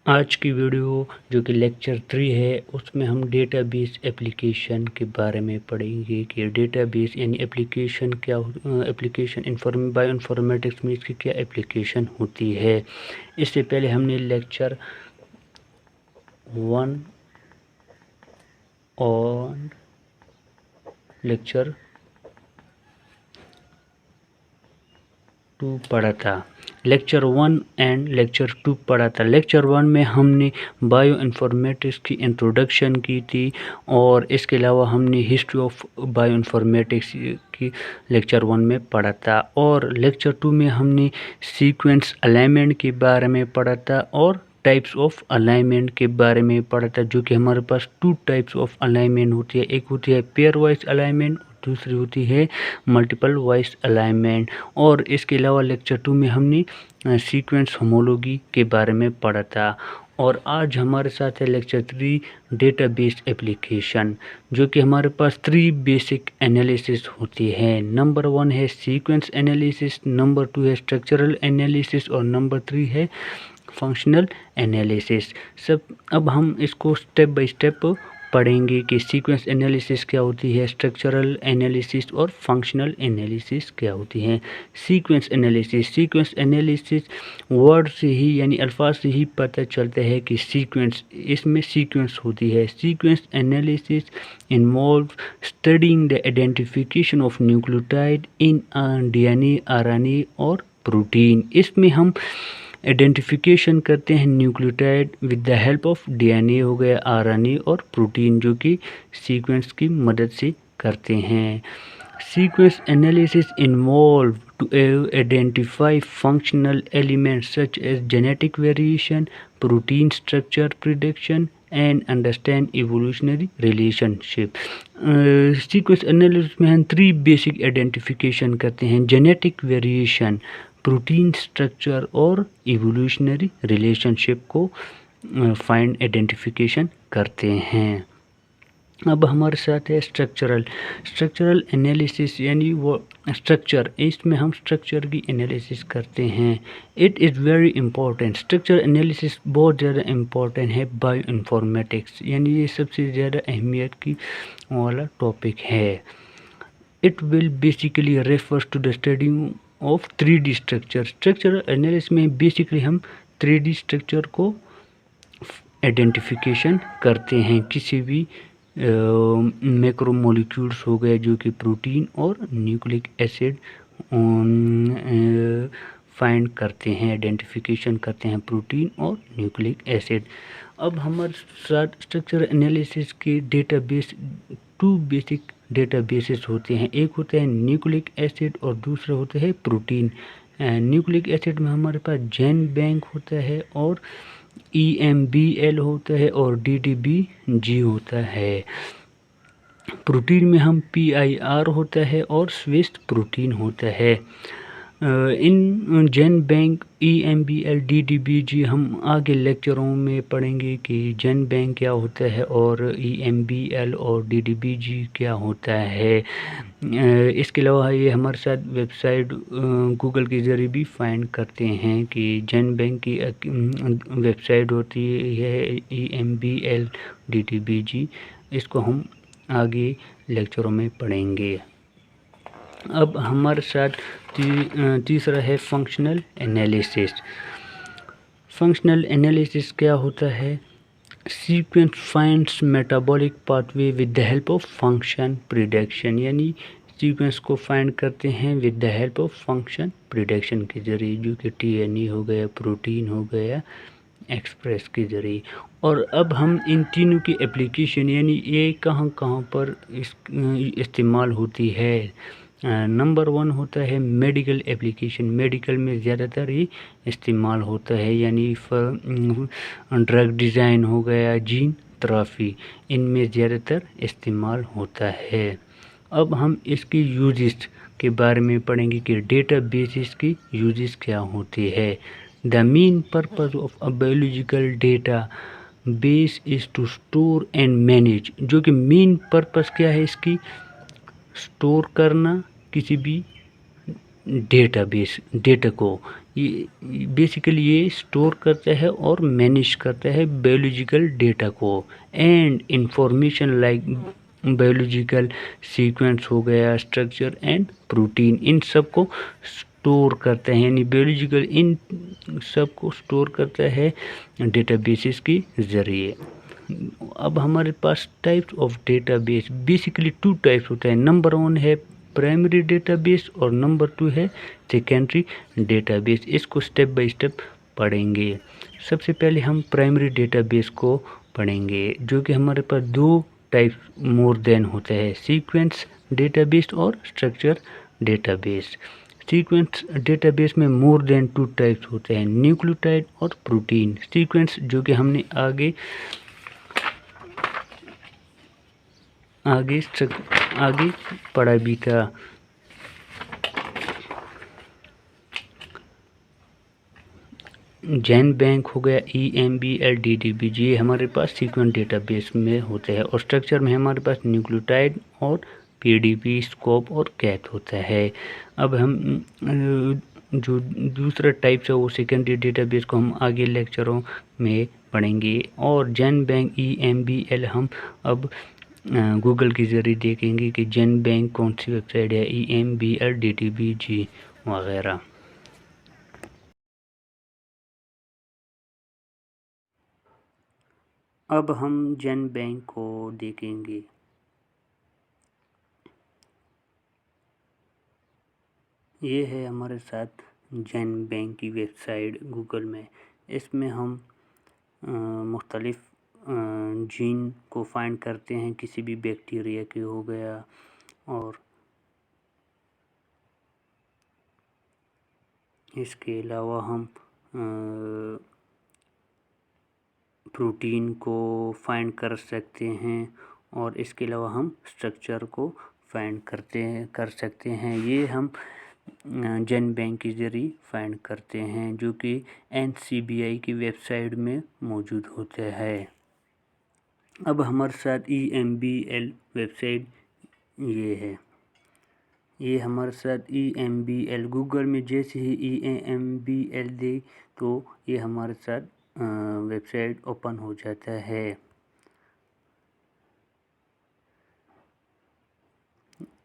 आज की वीडियो जो कि लेक्चर 3 है उसमें हम डेटाबेस एप्लीकेशन के बारे में पढ़ेंगे कि डेटाबेस यानी एप्लीकेशन क्या एप्लीकेशन बायोइन्फॉर्मेटिक्स में इसकी क्या एप्लीकेशन होती है। इससे पहले हमने लेक्चर 1 और लेक्चर 2 पढ़ा था। लेक्चर 1 एंड लेक्चर 2 पढ़ा था। लेक्चर 1 में हमने बायोइन्फॉर्मेटिक्स की इंट्रोडक्शन की थी और इसके अलावा हमने हिस्ट्री ऑफ बायोइन्फॉर्मेटिक्स की लेक्चर 1 में पढ़ा था और लेक्चर 2 में हमने सीक्वेंस अलाइनमेंट के बारे में पढ़ा था और टाइप्स ऑफ अलाइनमेंट के बारे में पढ़ा था, जो कि हमारे पास 2 टाइप्स ऑफ अलाइनमेंट होती है। एक होती है पेयर वाइज अलाइनमेंट, दूसरी होती है मल्टीपल वाइज अलाइनमेंट। और इसके अलावा लेक्चर 2 में हमने सीक्वेंस होमोलॉजी के बारे में पढ़ा था। और आज हमारे साथ है लेक्चर 3 डेटाबेस एप्लीकेशन, जो कि हमारे पास 3 बेसिक एनालिसिस होती है। नंबर 1 है सीक्वेंस एनालिसिस, नंबर 2 है स्ट्रक्चरल एनालिसिस और नंबर 3 है फंक्शनल एनालिसिस। अब हम इसको स्टेप बाय स्टेप पढ़ेंगे कि सीक्वेंस एनालिसिस क्या होती है, स्ट्रक्चरल एनालिसिस और फंक्शनल एनालिसिस क्या होती है। सीक्वेंस एनालिसिस वर्ड से ही यानी अल्फाज से ही पता चलता है कि सीक्वेंस, इसमें सीक्वेंस होती है। Sequence analysis involve studying the identification of nucleotide in DNA, RNA और प्रोटीन। इसमें हम आइडेंटिफिकेशन करते हैं nucleotide with the help of DNA हो गया, आरएनए और प्रोटीन, जो कि सीक्वेंस की मदद से करते हैं। Sequence analysis involve to identify functional elements such as genetic variation, protein structure prediction and understand evolutionary relationship. Sequence analysis में हम 3 बेसिक आइडेंटिफिकेशन करते हैं: जेनेटिक वेरिएशन, प्रोटीन स्ट्रक्चर और इवोल्यूशनरी रिलेशनशिप को फाइंड आइडेंटिफिकेशन करते हैं। अब हमारे साथ है स्ट्रक्चरल एनालिसिस, यानी वो स्ट्रक्चर, इसमें हम स्ट्रक्चर की एनालिसिस करते हैं। It is very important. Structure analysis बहुत ज़्यादा इम्पॉर्टेंट है बायोइन्फॉर्मेटिक्स, यानी ये सबसे ज़्यादा अहमियत की वाला टॉपिक है। It will basically refers to the study of 3D structure. Structural analysis में बेसिकली हम 3D स्ट्रक्चर को आइडेंटिफिकेशन करते हैं। किसी भी मैक्रोमोलिक्यूल्स हो गए, जो कि प्रोटीन और न्यूक्लिक एसिड फाइंड करते हैं, आइडेंटिफिकेशन करते हैं प्रोटीन और न्यूक्लिक एसिड। अब हमारे साथ स्ट्रक्चरल एनालिसिस के डेटाबेस 2 बेसिक डेटाबेसेस होते हैं। एक होता है न्यूक्लिक एसिड और दूसरा होता है प्रोटीन। न्यूक्लिक एसिड में हमारे पास जेनबैंक होता है और EMBL होता है और DDBG होता है। प्रोटीन में हम PIR होता है और स्विस प्रोटीन होता है। इन जेनबैंक, EMBL, DDBG हम आगे लेक्चरों में पढ़ेंगे कि जेनबैंक क्या होता है और EMBL और DDBG क्या होता है। इसके अलावा ये हमारे साथ वेबसाइट गूगल के ज़रिए भी फाइंड करते हैं कि जेनबैंक की वेबसाइट होती है EMBL, DDBG। इसको हम आगे लेक्चरों में पढ़ेंगे। अब हमारे साथ तीसरा है फंक्शनल एनालिसिस। फंक्शनल एनालिसिस क्या होता है? Sequence finds metabolic pathway with the help of function prediction, यानी सीक्वेंस को फाइंड करते हैं with the help of function prediction के ज़रिए, जो कि TNE हो गया, प्रोटीन हो गया, एक्सप्रेस के ज़रिए। और अब हम इन तीनों की एप्लीकेशन, यानी ये कहाँ कहाँ पर इस्तेमाल होती है। नंबर 1 होता है मेडिकल एप्लीकेशन। मेडिकल में ज़्यादातर ये इस्तेमाल होता है, यानी ड्रग डिज़ाइन हो गया, जीन थेरेपी, इनमें ज़्यादातर इस्तेमाल होता है। अब हम इसकी यूजेस के बारे में पढ़ेंगे कि डेटाबेसेस की यूजेस क्या होती है। The main purpose of a biological data base is to store and manage, जो कि मेन पर्पस क्या है इसकी? स्टोर करना किसी भी डेटा को, ये बेसिकली ये स्टोर करता है और मैनेज करता है बायोलॉजिकल डेटा को and information like biological sequence हो गया, स्ट्रक्चर एंड प्रोटीन, इन सब को स्टोर करता है, यानी बायोलॉजिकल इन सब को स्टोर करता है डेटाबेसेस के ज़रिए। अब हमारे पास types of database basically two types होता है। नंबर 1 है प्राइमरी डेटाबेस और नंबर 2 है सेकेंडरी डेटाबेस। इसको स्टेप बाय स्टेप पढ़ेंगे। सबसे पहले हम प्राइमरी डेटाबेस को पढ़ेंगे, जो कि हमारे पास दो टाइप मोर देन होता है, सीक्वेंस डेटाबेस और स्ट्रक्चर डेटाबेस। सीक्वेंस डेटाबेस में मोर देन टू टाइप्स होते हैं, न्यूक्लियोटाइड और प्रोटीन। सीक्वेंस जो कि हमने आगे पढ़ा भी था। जैन बैंक हो गया, EMBL DDBG, ये हमारे पास सीक्वेंस डेटाबेस में होते हैं। और स्ट्रक्चर में हमारे पास न्यूक्लियोटाइड और PDB, स्कोप और कैथ होता है। अब हम जो दूसरा टाइप्स है वो सेकेंडरी डेटाबेस को हम आगे लेक्चरों में पढ़ेंगे। और जैन बैंक EMBL हम अब गूगल के ज़रिए देखेंगे कि जैन बैंक कौन सी वेबसाइट है, EMBL DDBG वगैरह। अब हम जैन बैंक को देखेंगे। ये है हमारे साथ जैन बैंक की वेबसाइट गूगल में। इसमें हम मुख्तलिफ़ जीन को फाइंड करते हैं, किसी भी बैक्टीरिया के हो गया, और इसके अलावा हम प्रोटीन को फाइंड कर सकते हैं, और इसके अलावा हम स्ट्रक्चर को फाइंड कर सकते हैं। ये हम जैन बैंक के ज़रिए फाइंड करते हैं, जो कि NCBI की वेबसाइट में मौजूद होता है। अब हमारे साथ EMBL वेबसाइट ये है। ये हमारे साथ EMBL गूगल में जैसे ही EMBL दे तो ये हमारे साथ वेबसाइट ओपन हो जाता है।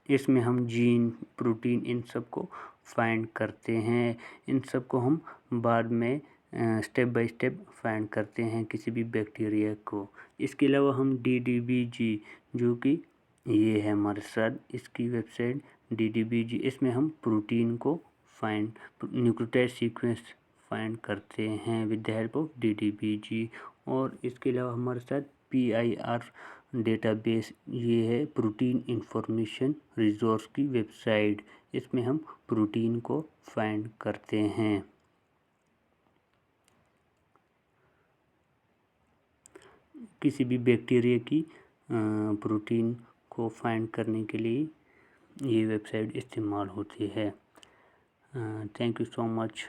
इसमें हम जीन, प्रोटीन, इन सब को फाइंड करते हैं। इन सब को हम बाद में स्टेप बाय स्टेप फाइंड करते हैं किसी भी बैक्टीरिया को। इसके अलावा हम DDBG, जो कि ये है हमारे साथ इसकी वेबसाइट DDBG, इसमें हम प्रोटीन को फाइंड, न्यूक्लियोटाइड सीक्वेंस फाइंड करते हैं with the help of DDBG। और इसके अलावा हमारे साथ PIR डेटाबेस, ये है प्रोटीन इंफॉर्मेशन रिसोर्स की वेबसाइट। इसमें हम प्रोटीन को फाइंड करते हैं। किसी भी बैक्टीरिया की प्रोटीन को फाइंड करने के लिए ये वेबसाइट इस्तेमाल होती है। Thank you so much.